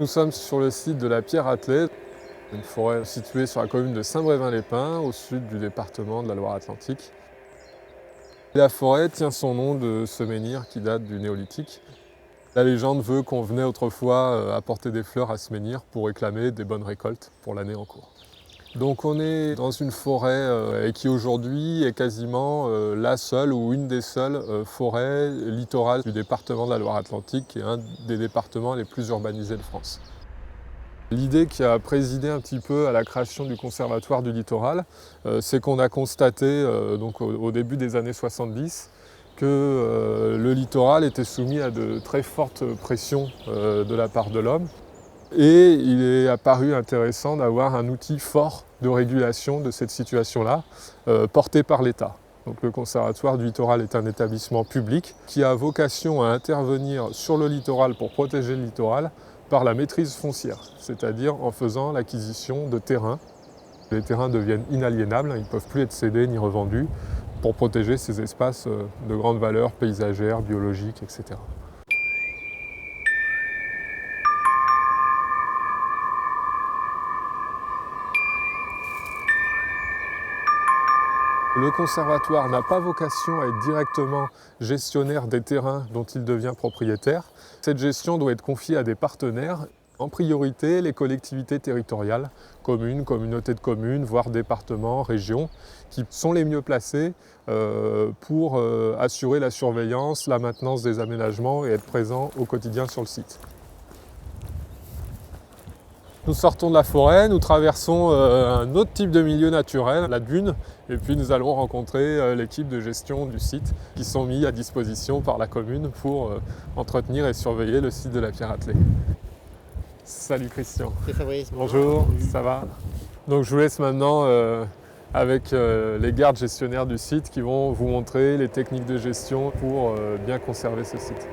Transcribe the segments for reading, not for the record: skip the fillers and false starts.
Nous sommes sur le site de la Pierre-Attelée, une forêt située sur la commune de Saint-Brévin-les-Pins, au sud du département de la Loire-Atlantique. La forêt tient son nom de ce menhir qui date du néolithique. La légende veut qu'on venait autrefois apporter des fleurs à ce menhir pour réclamer des bonnes récoltes pour l'année en cours. Donc on est dans une forêt et qui aujourd'hui est quasiment la seule ou une des seules forêts littorales du département de la Loire-Atlantique, qui est un des départements les plus urbanisés de France. L'idée qui a présidé un petit peu à la création du Conservatoire du littoral, c'est qu'on a constaté donc au début des années 70 que le littoral était soumis à de très fortes pressions de la part de l'homme. Et il est apparu intéressant d'avoir un outil fort de régulation de cette situation-là, porté par l'État. Donc le Conservatoire du littoral est un établissement public qui a vocation à intervenir sur le littoral pour protéger le littoral par la maîtrise foncière, c'est-à-dire en faisant l'acquisition de terrains. Les terrains deviennent inaliénables, ils ne peuvent plus être cédés ni revendus pour protéger ces espaces de grande valeur paysagère, biologique, etc. Le conservatoire n'a pas vocation à être directement gestionnaire des terrains dont il devient propriétaire. Cette gestion doit être confiée à des partenaires, en priorité les collectivités territoriales, communes, communautés de communes, voire départements, régions, qui sont les mieux placés pour assurer la surveillance, la maintenance des aménagements et être présents au quotidien sur le site. Nous sortons de la forêt, nous traversons un autre type de milieu naturel, la dune, et puis nous allons rencontrer l'équipe de gestion du site qui sont mis à disposition par la commune pour entretenir et surveiller le site de la Pierre-Attelée. Salut Christian. C'est Fabrice. Bonjour, ça va? Donc je vous laisse maintenant avec les gardes gestionnaires du site qui vont vous montrer les techniques de gestion pour bien conserver ce site.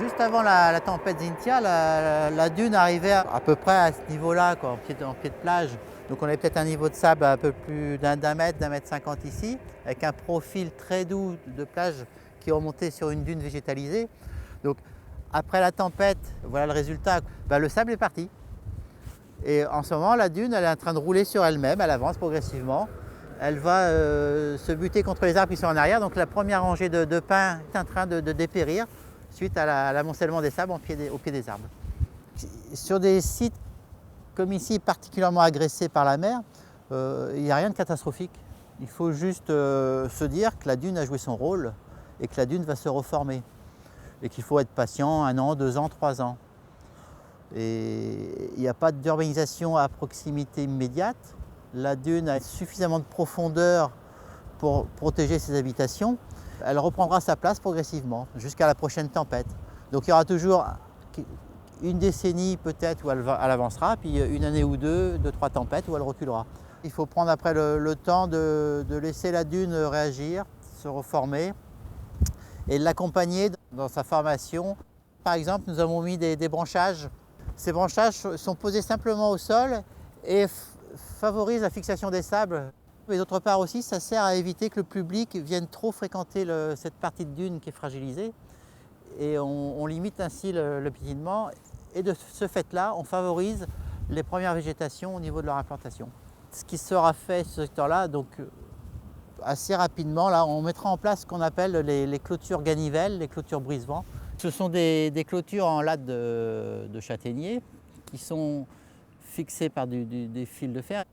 Juste avant la tempête Xynthia, la dune arrivait à peu près à ce niveau-là, en pied de plage. Donc on avait peut-être un niveau de sable un peu plus d'un mètre 50 ici, avec un profil très doux de plage qui remontait sur une dune végétalisée. Donc après la tempête, voilà le résultat, le sable est parti. Et en ce moment, la dune elle est en train de rouler sur elle-même, elle avance progressivement. Elle va se buter contre les arbres qui sont en arrière. Donc la première rangée de pins est en train de dépérir suite à l'amoncellement des sables au pied des arbres. Sur des sites comme ici, particulièrement agressés par la mer, il n'y a rien de catastrophique. Il faut juste se dire que la dune a joué son rôle et que la dune va se reformer. Et qu'il faut être patient 1 an, 2 ans, 3 ans. Et il n'y a pas d'urbanisation à proximité immédiate. La dune a suffisamment de profondeur pour protéger ses habitations. Elle reprendra sa place progressivement jusqu'à la prochaine tempête. Donc il y aura toujours une décennie peut-être où elle avancera, puis 1 année ou 2, 3 tempêtes où elle reculera. Il faut prendre après le temps de laisser la dune réagir, se reformer et l'accompagner dans sa formation. Par exemple, nous avons mis des branchages. Ces branchages sont posés simplement au sol et favorisent la fixation des sables. Et d'autre part aussi, ça sert à éviter que le public vienne trop fréquenter cette partie de dune qui est fragilisée. Et on limite ainsi le piétinement. Et de ce fait-là, on favorise les premières végétations au niveau de leur implantation. Ce qui sera fait sur ce secteur-là, donc assez rapidement, là, on mettra en place ce qu'on appelle les clôtures ganivelles, les clôtures brise-vent. Ce sont des clôtures en latte de châtaignier qui sont fixées par des fils de fer.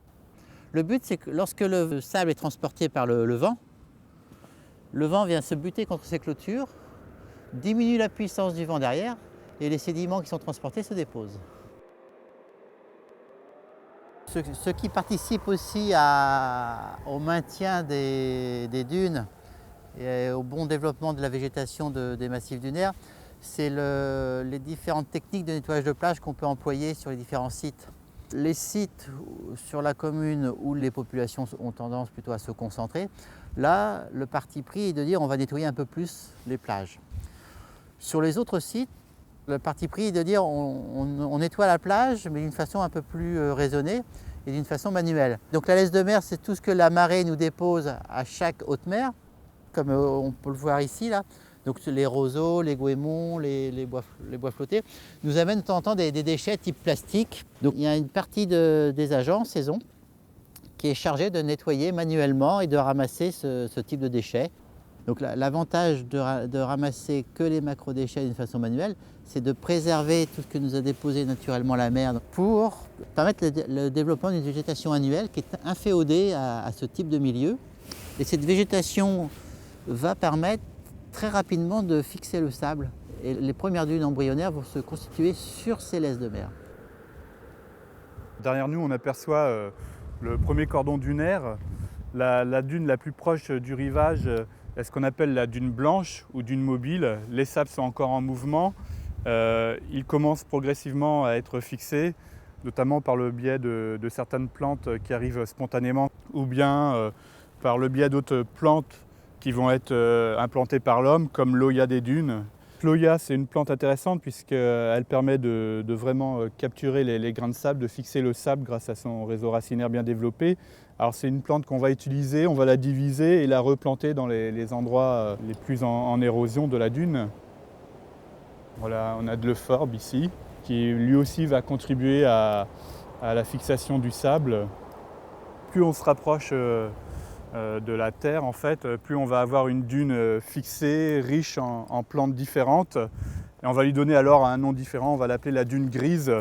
Le but, c'est que lorsque le sable est transporté par le vent vient se buter contre ces clôtures, diminue la puissance du vent derrière et les sédiments qui sont transportés se déposent. Ce qui participe aussi au maintien des dunes et au bon développement de la végétation des massifs dunaires, c'est les différentes techniques de nettoyage de plage qu'on peut employer sur les différents sites. Les sites sur la commune où les populations ont tendance plutôt à se concentrer, là, le parti pris est de dire on va nettoyer un peu plus les plages. Sur les autres sites, Le parti pris est de dire on nettoie la plage, mais d'une façon un peu plus raisonnée et d'une façon manuelle. Donc la laisse de mer, c'est tout ce que la marée nous dépose à chaque haute mer, comme on peut le voir ici là. Donc les roseaux, les goémons, les bois flottés, nous amènent de temps en temps des déchets type plastique. Donc il y a une partie des agents, saison, qui est chargée de nettoyer manuellement et de ramasser ce type de déchets. Donc l'avantage de ramasser que les macrodéchets d'une façon manuelle, c'est de préserver tout ce que nous a déposé naturellement la mer pour permettre le développement d'une végétation annuelle qui est inféodée à ce type de milieu. Et cette végétation va permettre très rapidement de fixer le sable. Et les premières dunes embryonnaires vont se constituer sur ces laisses de mer. Derrière nous, on aperçoit le premier cordon dunaire. La dune la plus proche du rivage est ce qu'on appelle la dune blanche ou dune mobile. Les sables sont encore en mouvement. Ils commencent progressivement à être fixés, notamment par le biais de certaines plantes qui arrivent spontanément ou bien par le biais d'autres plantes qui vont être implantées par l'homme, comme l'Oya des dunes. L'Oya, c'est une plante intéressante puisqu'elle permet de vraiment capturer les grains de sable, de fixer le sable grâce à son réseau racinaire bien développé. Alors c'est une plante qu'on va utiliser, on va la diviser et la replanter dans les endroits les plus en érosion de la dune. Voilà, on a de l'euphorbe ici, qui lui aussi va contribuer à la fixation du sable. Plus on se rapproche de la terre, en fait, plus on va avoir une dune fixée, riche en plantes différentes. Et on va lui donner alors un nom différent, on va l'appeler la dune grise.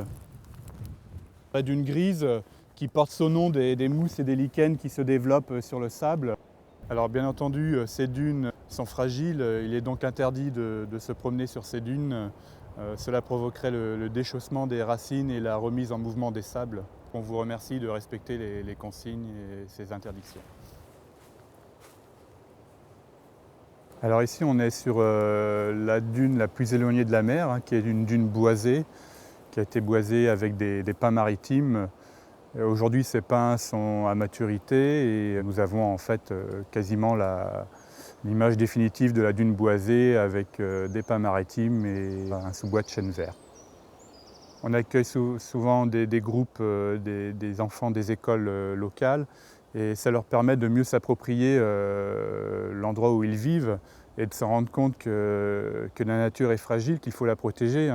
La dune grise qui porte son nom des mousses et des lichens qui se développent sur le sable. Alors bien entendu, ces dunes sont fragiles, il est donc interdit de se promener sur ces dunes. Cela provoquerait le déchaussement des racines et la remise en mouvement des sables. On vous remercie de respecter les consignes et ces interdictions. Alors ici, on est sur la dune la plus éloignée de la mer, qui est une dune boisée, qui a été boisée avec des pins maritimes. Aujourd'hui, ces pins sont à maturité et nous avons en fait quasiment l'image définitive de la dune boisée avec des pins maritimes et un sous-bois de chêne vert. On accueille souvent des groupes, des enfants des écoles locales et ça leur permet de mieux s'approprier l'endroit où ils vivent et de se rendre compte que la nature est fragile, qu'il faut la protéger.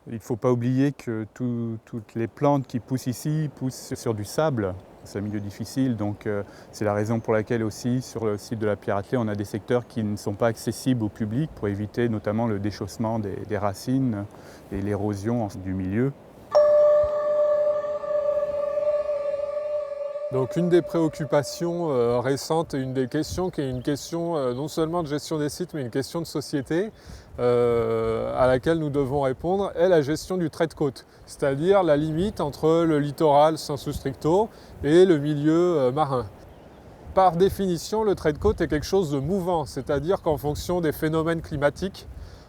Il ne faut pas oublier que toutes les plantes qui poussent ici poussent sur du sable. C'est un milieu difficile, donc c'est la raison pour laquelle aussi sur le site de la Pierre Attelée, on a des secteurs qui ne sont pas accessibles au public pour éviter notamment le déchaussement des racines et l'érosion du milieu. Donc une des préoccupations récentes et une des questions qui est une question non seulement de gestion des sites mais une question de société à laquelle nous devons répondre est la gestion du trait de côte, c'est-à-dire la limite entre le littoral sensu stricto et le milieu marin. Par définition, le trait de côte est quelque chose de mouvant, c'est-à-dire qu'en fonction des phénomènes climatiques,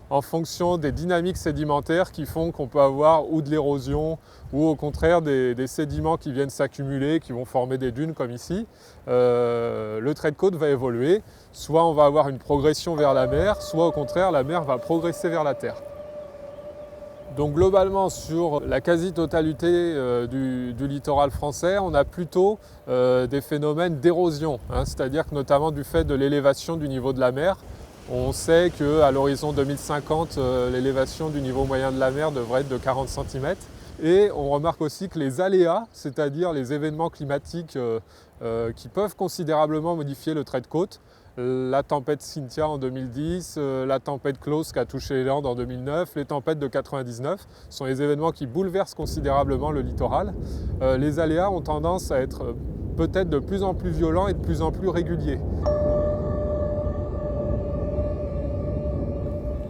en fonction des dynamiques sédimentaires qui font qu'on peut avoir ou de l'érosion ou au contraire des sédiments qui viennent s'accumuler, qui vont former des dunes comme ici, le trait de côte va évoluer. Soit on va avoir une progression vers la mer, soit au contraire la mer va progresser vers la terre. Donc globalement sur la quasi-totalité du littoral français, on a plutôt des phénomènes d'érosion, c'est-à-dire que notamment du fait de l'élévation du niveau de la mer, on sait qu'à l'horizon 2050, l'élévation du niveau moyen de la mer devrait être de 40 cm. Et on remarque aussi que les aléas, c'est-à-dire les événements climatiques qui peuvent considérablement modifier le trait de côte, la tempête Cynthia en 2010, la tempête Klaus qui a touché les Landes en 2009, les tempêtes de 99 sont les événements qui bouleversent considérablement le littoral. Les aléas ont tendance à être peut-être de plus en plus violents et de plus en plus réguliers.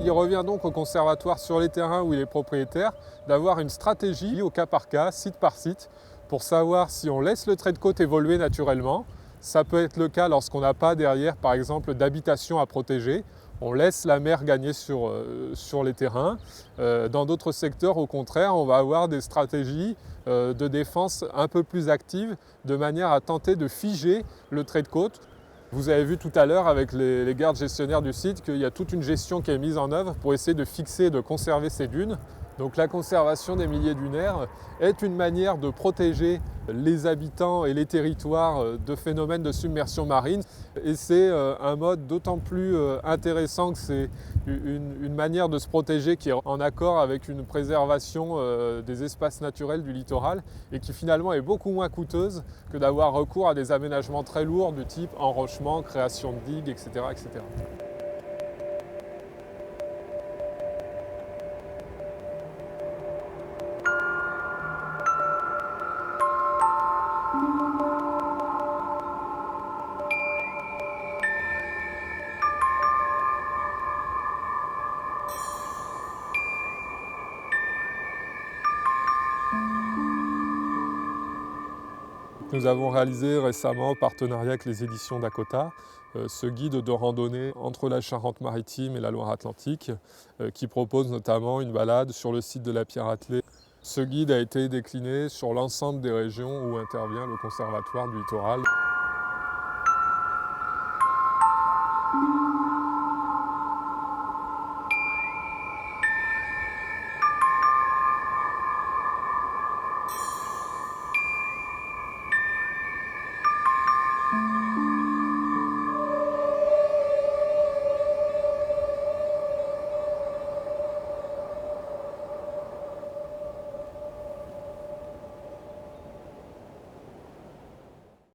Il revient donc au conservatoire sur les terrains où il est propriétaire d'avoir une stratégie au cas par cas, site par site, pour savoir si on laisse le trait de côte évoluer naturellement. Ça peut être le cas lorsqu'on n'a pas derrière, par exemple, d'habitation à protéger. On laisse la mer gagner sur les terrains. Dans d'autres secteurs, au contraire, on va avoir des stratégies de défense un peu plus actives, de manière à tenter de figer le trait de côte. Vous avez vu tout à l'heure avec les gardes gestionnaires du site qu'il y a toute une gestion qui est mise en œuvre pour essayer de fixer et de conserver ces dunes. Donc la conservation des milieux dunaires est une manière de protéger les habitants et les territoires de phénomènes de submersion marine. Et c'est un mode d'autant plus intéressant que c'est une manière de se protéger qui est en accord avec une préservation des espaces naturels du littoral et qui finalement est beaucoup moins coûteuse que d'avoir recours à des aménagements très lourds du type enrochement, création de digues, etc. etc. Nous avons réalisé récemment, en partenariat avec les éditions Dakota, ce guide de randonnée entre la Charente-Maritime et la Loire-Atlantique, qui propose notamment une balade sur le site de la Pierre-Attelée. Ce guide a été décliné sur l'ensemble des régions où intervient le Conservatoire du littoral.